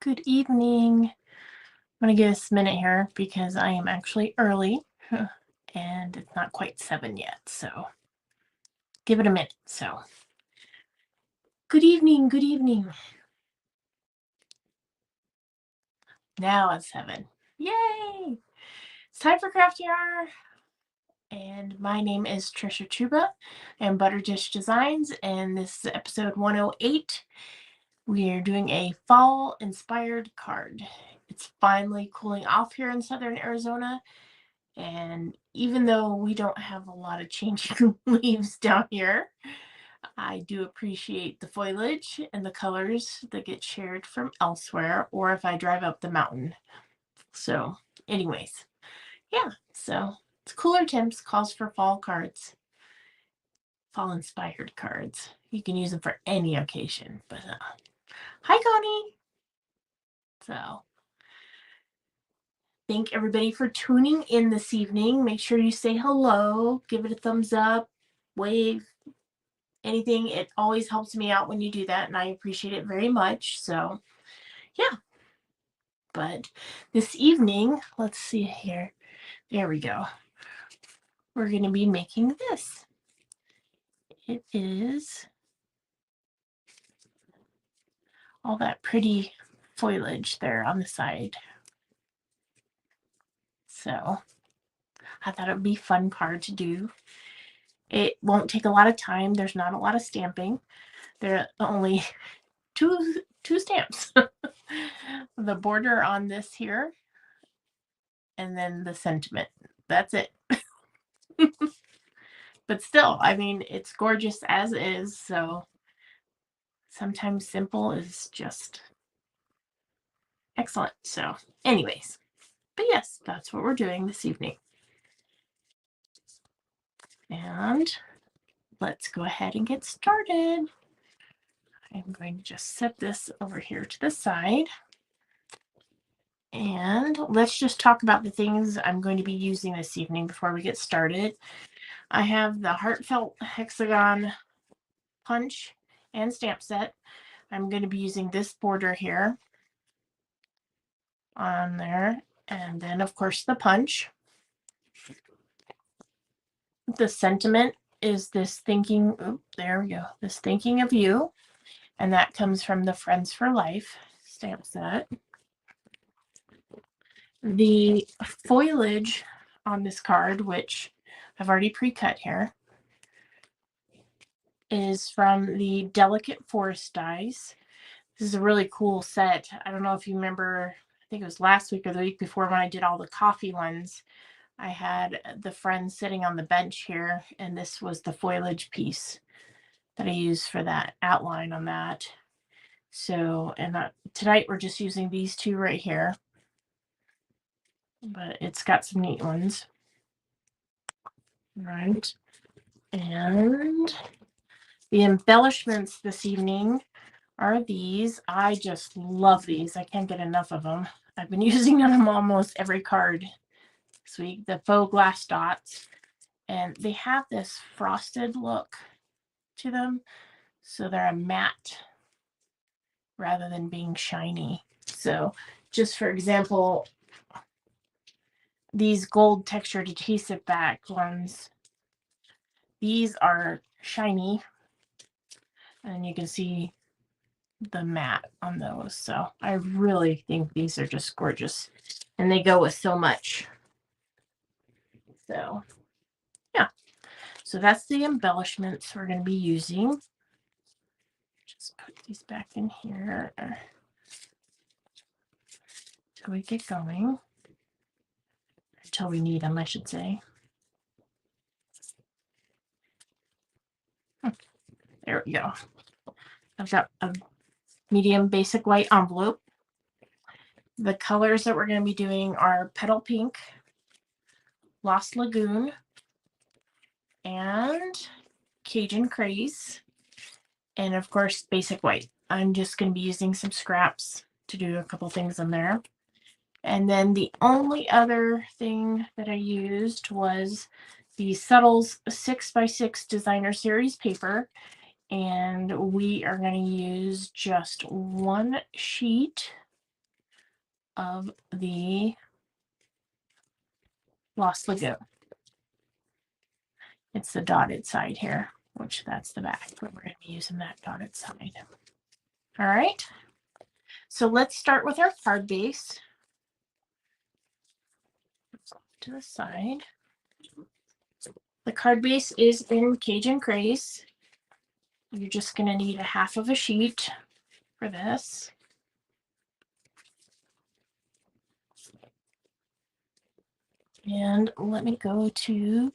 Good evening. I'm going to give us a minute here because I am actually early and it's not quite 7 yet. So give it a minute. So good evening. Good evening. Now it's 7. Yay! It's time for Crafty Hour. And my name is 𝗧𝗢𝗣𝗑. I'm ButterDish Designs, and this is episode 108. We are doing a fall inspired card. It's finally cooling off here in southern Arizona. And even though we don't have a lot of changing leaves down here, I do appreciate the foliage and the colors that get shared from elsewhere, or if I drive up the mountain. So anyways, yeah, so it's cooler temps, calls for fall cards, fall inspired cards. You can use them for any occasion, but hi Connie. So thank everybody for tuning in this evening. Make sure you say hello, give it a thumbs up, wave, anything. It always helps me out when you do that, and I appreciate it very much. So yeah, but this evening, let's see here. There we go. We're going to be making this. It is all that pretty foliage there on the side. So I thought it would be a fun card to do. It won't take a lot of time. There's not a lot of stamping. There are only two stamps. The border on this here, and then the sentiment. That's it. But still, I mean, it's gorgeous as is. So sometimes simple is just excellent. So anyways, but yes, that's what we're doing this evening. And let's go ahead and get started. I'm going to just set this over here to the side. And let's just talk about the things I'm going to be using this evening before we get started. I have the Heartfelt Hexagon punch and stamp set. I'm going to be using this border here on there, and then of course the punch. The sentiment is this thinking, there we go, this thinking of you, and that comes from the Friends for Life stamp set. The foliage on this card, which I've already pre-cut here, is from the Delicate Forest dies. This is a really cool set. I don't know if you remember, I think it was last week or the week before when I did all the coffee ones. I had the friend sitting on the bench here, and this was the foliage piece that I used for that outline on that. So, and tonight we're just using these two right here, but it's got some neat ones. Right. And the embellishments this evening are these. I just love these. I can't get enough of them. I've been using them almost every card this week. The faux glass dots. And they have this frosted look to them. So they're a matte rather than being shiny. So just for example, these gold textured adhesive back ones, these are shiny. And you can see the matte on those. So I really think these are just gorgeous. And they go with so much. So yeah. So that's the embellishments we're going to be using. Just put these back in here till we get going. Until we need them, I should say. There we go. I've got a medium basic white envelope. The colors that we're going to be doing are Petal Pink, Lost Lagoon, and Cajun Craze, and of course basic white. I'm just going to be using some scraps to do a couple things in there. And then the only other thing that I used was the Subtles 6x6 Designer Series paper. And we are going to use just one sheet of the 𝗧𝗢𝗘𝗖𝗑. It's the dotted side here, which that's the back, but we're going to be using that dotted side. All right. So let's start with our card base. To the side. The card base is in 𝗭𝗢𝗘𝗖𝗓. You're just going to need a half of a sheet for this. And let me go to,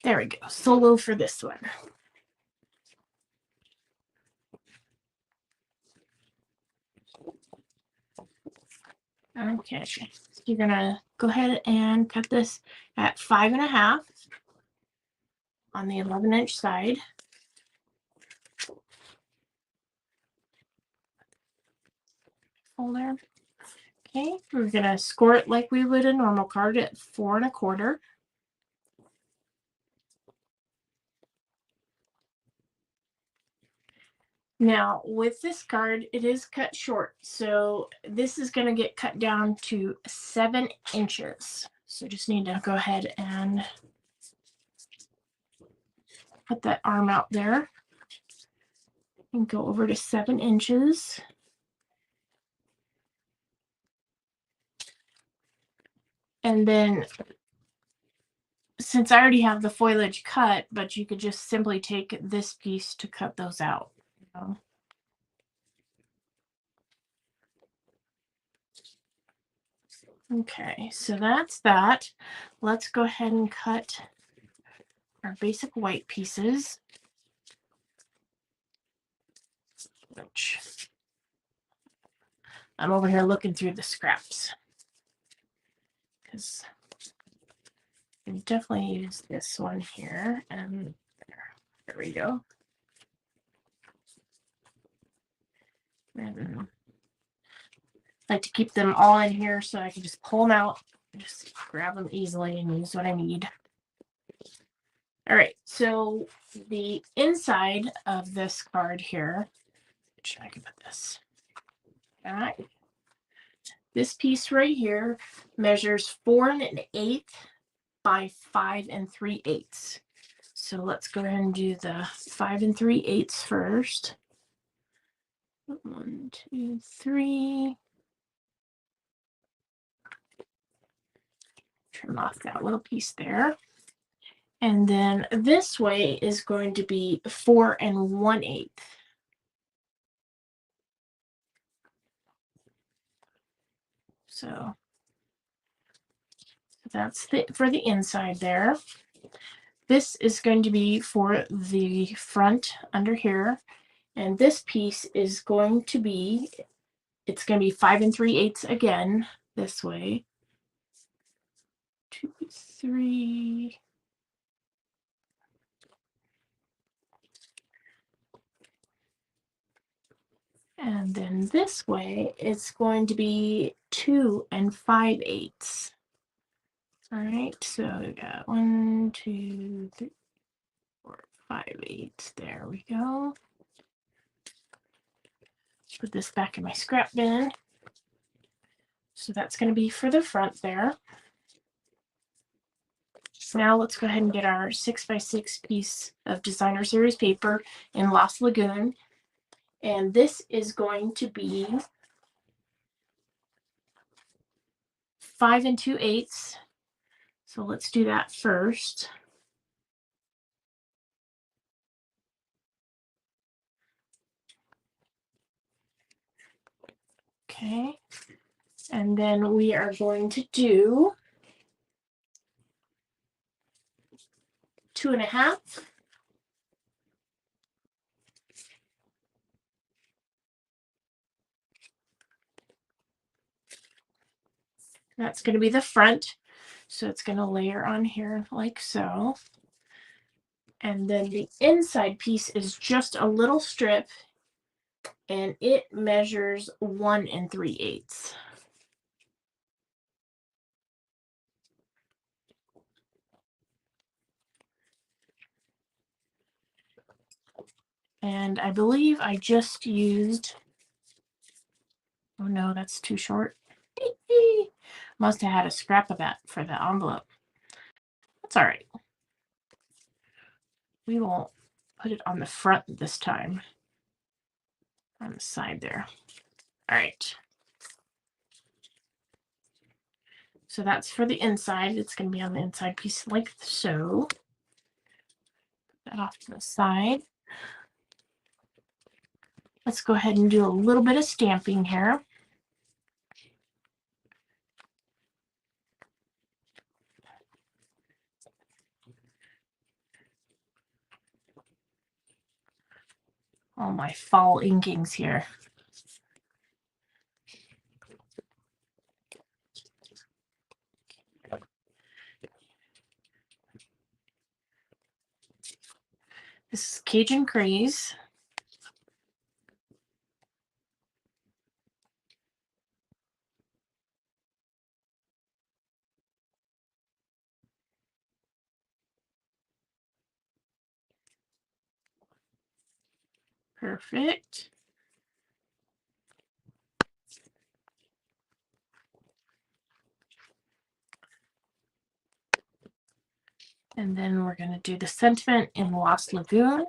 there we go, solo for this one. Okay, so you're going to go ahead and cut this at 5.5 on the 11-inch side. Folder. Okay, we're going to score it like we would a normal card at 4.25. Now, with this card, it is cut short, so this is going to get cut down to 7 inches. So just need to go ahead and put that arm out there and go over to 7 inches. And then, since I already have the foliage cut, but you could just simply take this piece to cut those out. Okay, so that's that. Let's go ahead and cut our basic white pieces. Which I'm over here looking through the scraps because I can definitely use this one here, and there we go. And I like to keep them all in here so I can just pull them out, just grab them easily and use what I need. All right, so the inside of this card here, which I can put this back. This piece right here measures 4 1/8 by 5 3/8. So let's go ahead and do the 5 3/8 first. 1, 2, 3. Trim off that little piece there. And then this way is going to be 4 1/8. So that's for the inside there. This is going to be for the front under here. And this piece is going to be, it's going to be 5 3/8 again, this way. 2, 3. And then this way, it's going to be 2 5/8. All right, so we got 1, 2, 3, 4, 5/8. There we go. Put this back in my scrap bin. So that's going to be for the front there. Now let's go ahead and get our 6x6 piece of designer series paper in Lost Lagoon. And this is going to be 5 2/8. So let's do that first. Okay. And then we are going to do 2.5. That's going to be the front. So it's going to layer on here like so. And then the inside piece is just a little strip, and it measures 1 3/8. And I believe I just used Oh no, that's too short. Must have had a scrap of that for the envelope. That's all right. We will put it on the front this time. On the side there. All right. So that's for the inside. It's going to be on the inside piece like so. Put that off to the side. Let's go ahead and do a little bit of stamping here. All my fall inkings here. This is Cajun Craze. Perfect. And then we're going to do the sentiment in Lost Lagoon.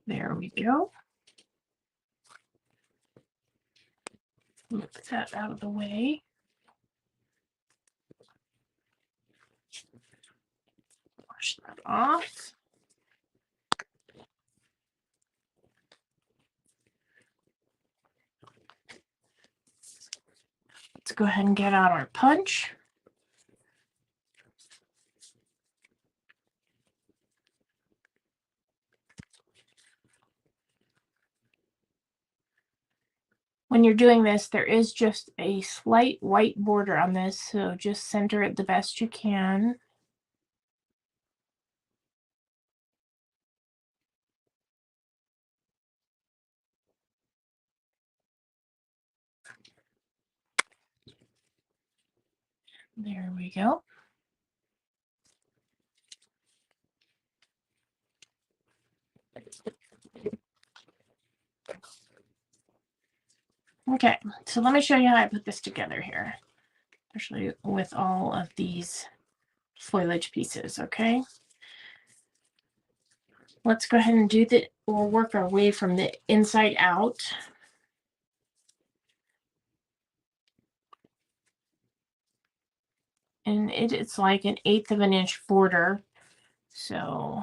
There we go. Move that out of the way. Wash that off. Let's go ahead and get out our punch. When you're doing this, there is just a slight white border on this, so just center it the best you can. There we go. Okay, so let me show you how I put this together here, especially with all of these foliage pieces, okay? Let's go ahead and we'll work our way from the inside out. And it's like 1/8 of an inch border, so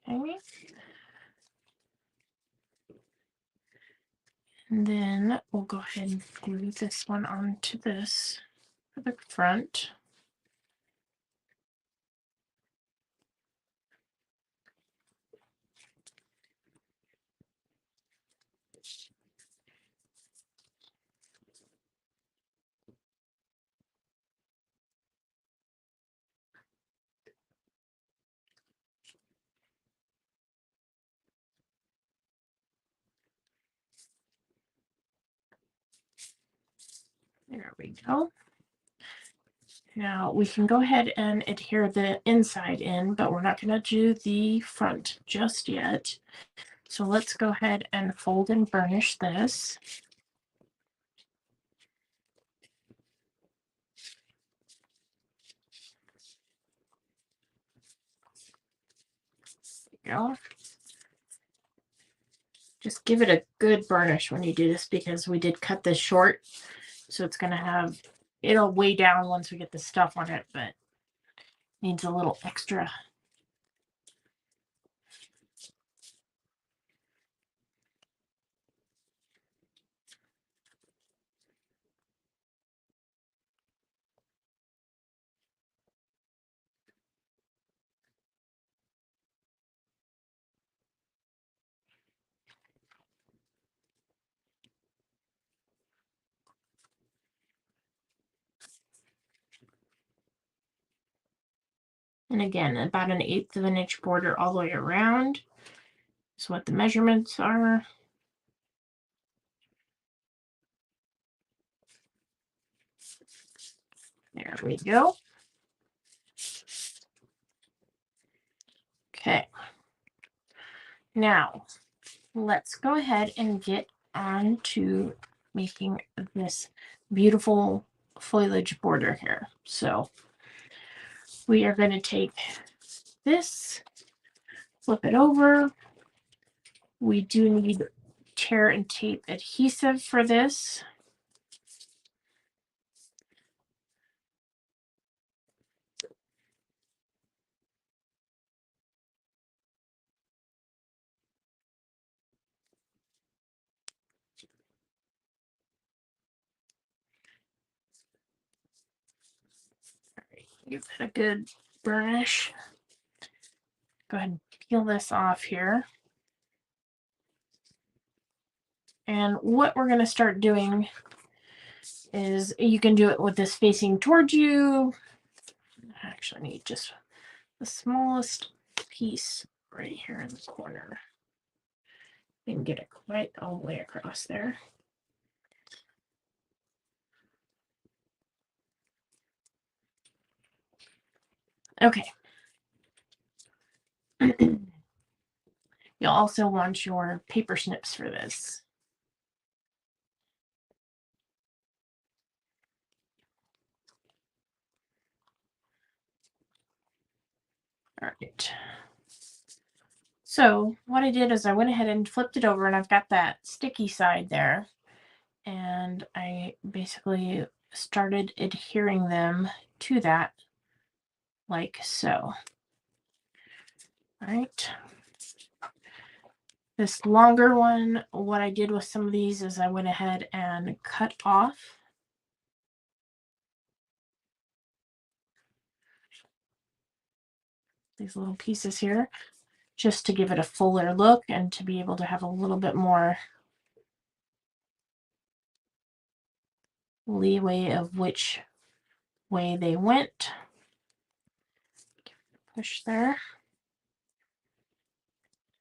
okay. And then we'll go ahead and glue this one onto this for the front. There we go. Now we can go ahead and adhere the inside in, but we're not going to do the front just yet. So let's go ahead and fold and burnish this. There we go. Just give it a good burnish when you do this because we did cut this short. So it's going to have, it'll weigh down once we get the stuff on it, but needs a little extra. And again, about 1/8 of an inch border all the way around is what the measurements are. There we go. Okay. Now, let's go ahead and get on to making this beautiful foliage border here. So we are going to take this, flip it over. We do need tear and tape adhesive for this. Give it a good burnish. Go ahead and peel this off here. And what we're going to start doing is, you can do it with this facing towards you. I actually need just the smallest piece right here in the corner. You can get it right all the way across there. Okay. You'll also want your paper snips for this. All right. So what I did is I went ahead and flipped it over, and I've got that sticky side there. And I basically started adhering them to that like so. All right. This longer one, what I did with some of these is I went ahead and cut off these little pieces here, just to give it a fuller look and to be able to have a little bit more leeway of which way they went. Push there.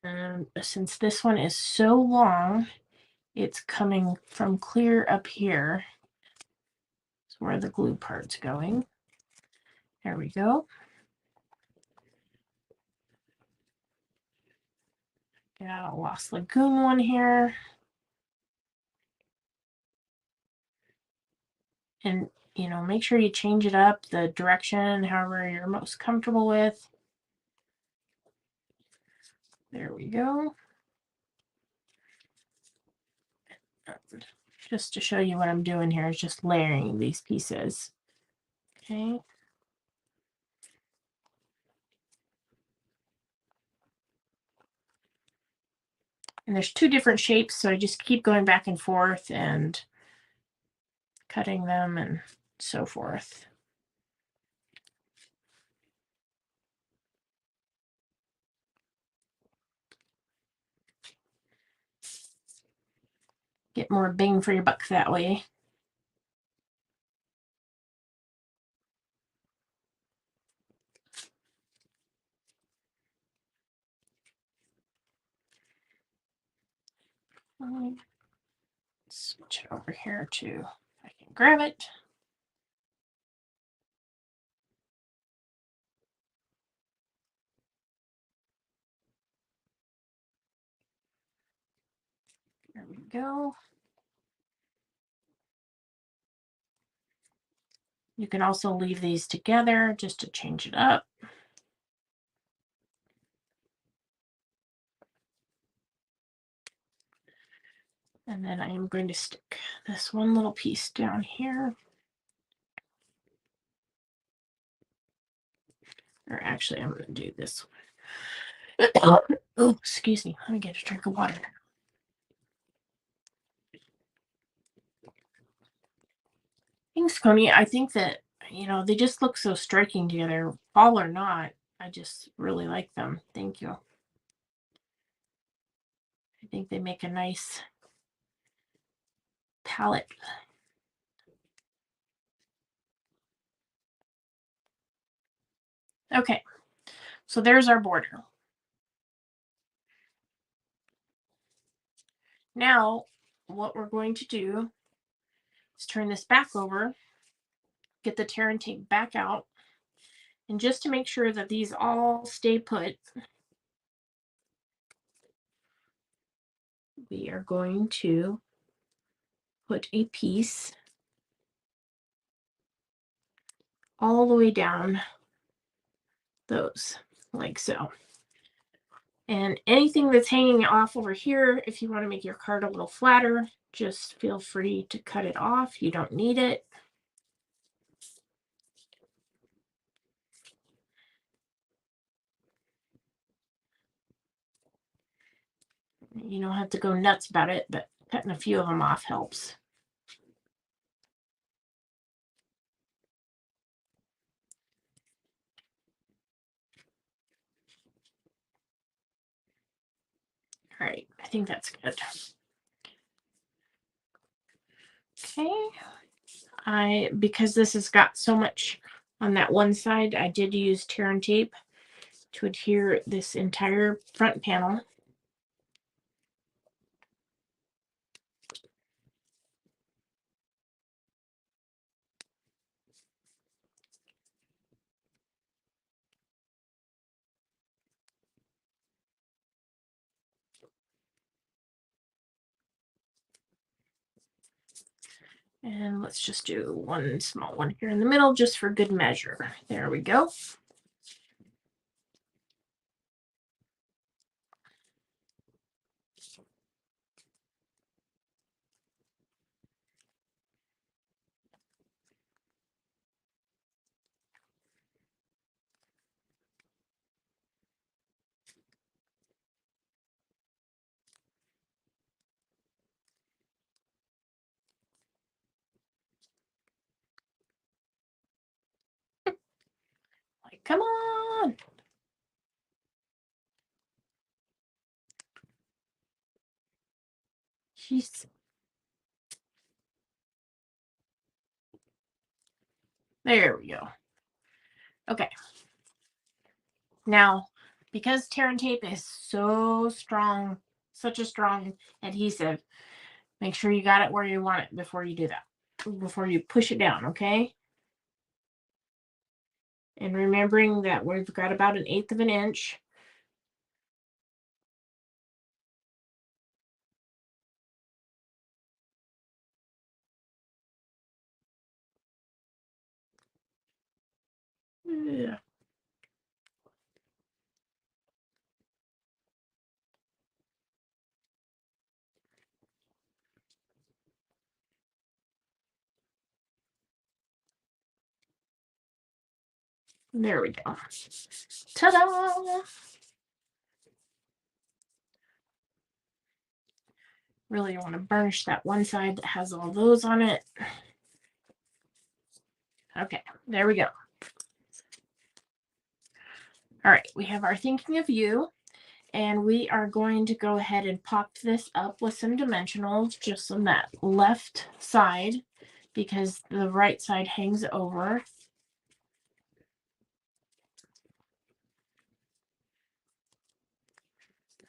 And since this one is so long, it's coming from clear up here. That's where the glue part's going. There we go. Got a Lost Lagoon one here. And, you know, make sure you change it up, the direction, however you're most comfortable with. There we go. Just to show you what I'm doing here is just layering these pieces. Okay. And there's two different shapes, so I just keep going back and forth and cutting them and so forth. Get more bang for your buck that way. Switch it over here to, I can grab it. There we go. You can also leave these together just to change it up. And then I am going to stick this one little piece down here. Or actually, I'm going to do this one. Oh, excuse me. Let me get a drink of water. Thanks, Coney. I think that, they just look so striking together. Fall or not, I just really like them. Thank you. I think they make a nice palette. Okay, so there's our border. Now, what we're going to do is turn this back over, get the tear and tape back out, and just to make sure that these all stay put, we are going to put a piece all the way down those, like so. And anything that's hanging off over here, if you want to make your card a little flatter, just feel free to cut it off. You don't need it. You don't have to go nuts about it, but cutting a few of them off helps. All right, I think that's good. Okay, because this has got so much on that one side, I did use tear and tape to adhere this entire front panel. And let's just do one small one here in the middle just for good measure. There we go. Like, come on. Jeez. There we go. Okay. Now, because tear and tape is so strong, such a strong adhesive, make sure you got it where you want it before you do that, before you push it down, okay? And remembering that we've got about 1/8 of an inch. Yeah. There we go. Ta-da! Really want to burnish that one side that has all those on it. Okay, there we go. All right, we have our thinking of you, and we are going to go ahead and pop this up with some dimensionals just on that left side because the right side hangs over.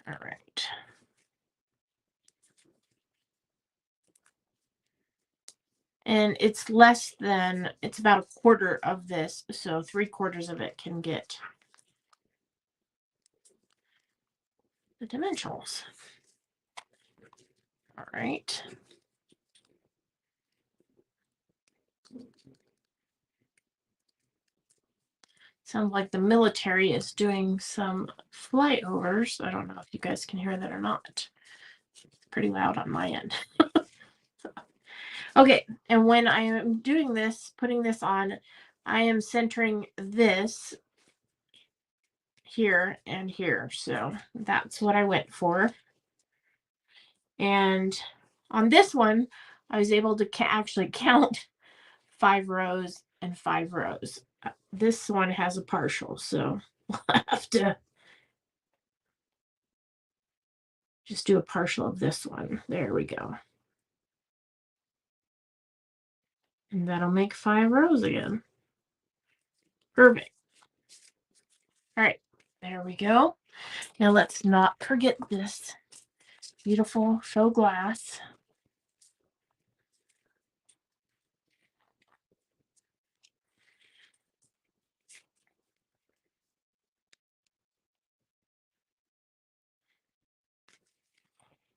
All right. And it's less than, it's about 1/4 of this, so 3/4 of it can get the dimensionals. All right. Sounds like the military is doing some flyovers. I don't know if you guys can hear that or not. It's pretty loud on my end. Okay, and when I am doing this, putting this on, I am centering this here and here. So that's what I went for. And on this one, I was able to actually count 5 rows and 5 rows. This one has a partial, so we'll have to just do a partial of this one. There we go. And that'll make 5 rows again. Perfect. All right, there we go. Now let's not forget this beautiful faux glass.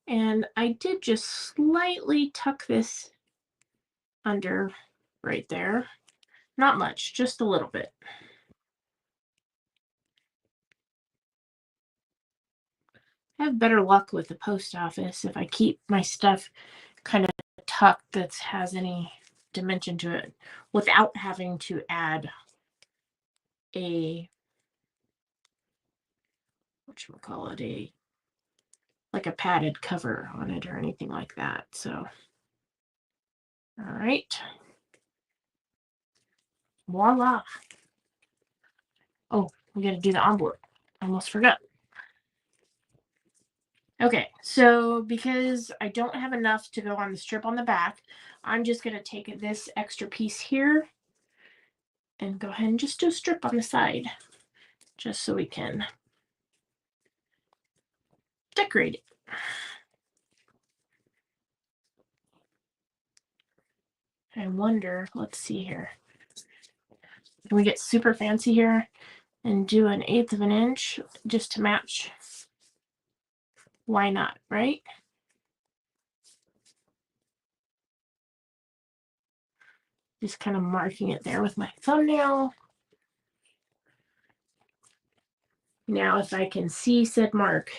And I did just slightly tuck this under right there. Not much, just a little bit. I have better luck with the post office if I keep my stuff kind of tucked that has any dimension to it without having to add a, whatchamacallit, like a padded cover on it or anything like that. So, all right. Voila. Oh, we got to do the envelope. I almost forgot. Okay, so because I don't have enough to go on the strip on the back, I'm just going to take this extra piece here and go ahead and just do a strip on the side, just so we can decorate it. I wonder, let's see here. Can we get super fancy here and do 1/8 of an inch just to match? Why not, right? Just kind of marking it there with my thumbnail. Now, if I can see said mark,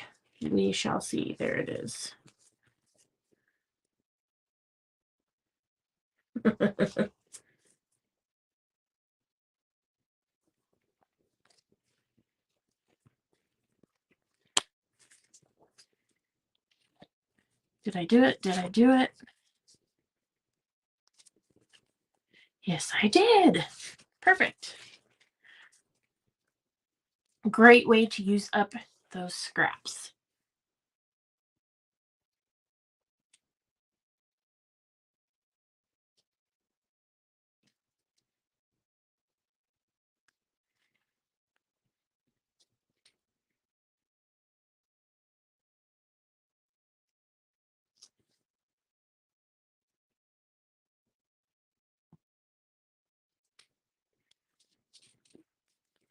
we shall see. There it is. Did I do it? Did I do it? Yes, I did. Perfect. Great way to use up those scraps.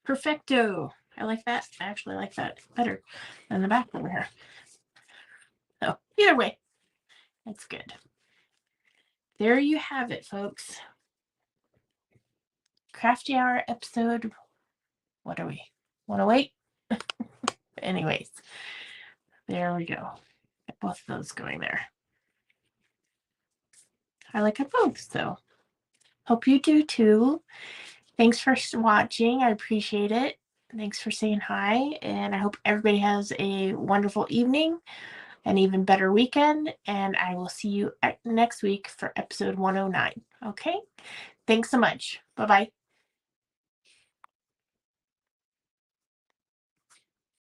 Perfecto. I like that. I actually like that better than the back over here. So either way, that's good. There you have it, folks. Crafty Hour episode, what are we? 108? Anyways, there we go. Got both of those going there. I like it both, so hope you do too. Thanks for watching. I appreciate it. Thanks for saying hi, and I hope everybody has a wonderful evening, an even better weekend, and I will see you next week for episode 109. Okay? Thanks so much. Bye-bye.